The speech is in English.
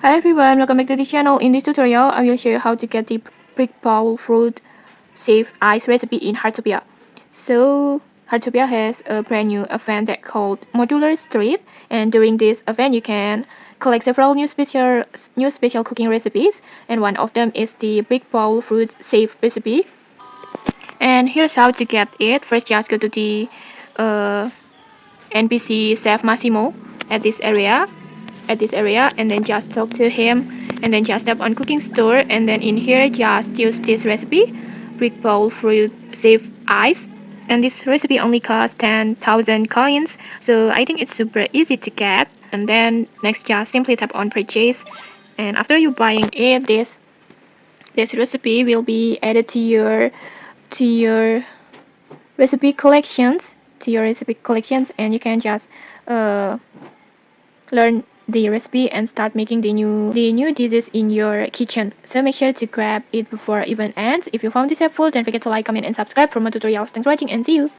Hi everyone, welcome back to the channel. In this tutorial, I will show you how to get the brick bowl fruit safe ice recipe in Heartopia. So, Heartopia has a brand new event that called Modular Street, and during this event, you can collect several new special cooking recipes, and one of them is the brick bowl fruit safe recipe. And here's how to get it. First, just go to the NPC Chef Massimo at this area and then just talk to him and then just tap on cooking store and then in here just use this recipe brick bowl fruit safe ice, and this recipe only costs 10,000 coins, so I think it's super easy to get. And then next just simply tap on purchase, and after you buying it, this recipe will be added to your recipe collections and you can just learn the recipe and start making the new dishes in your kitchen. So make sure to grab it before event ends. If you found this helpful, don't forget to like, comment and subscribe for more tutorials. Thanks for watching and see you.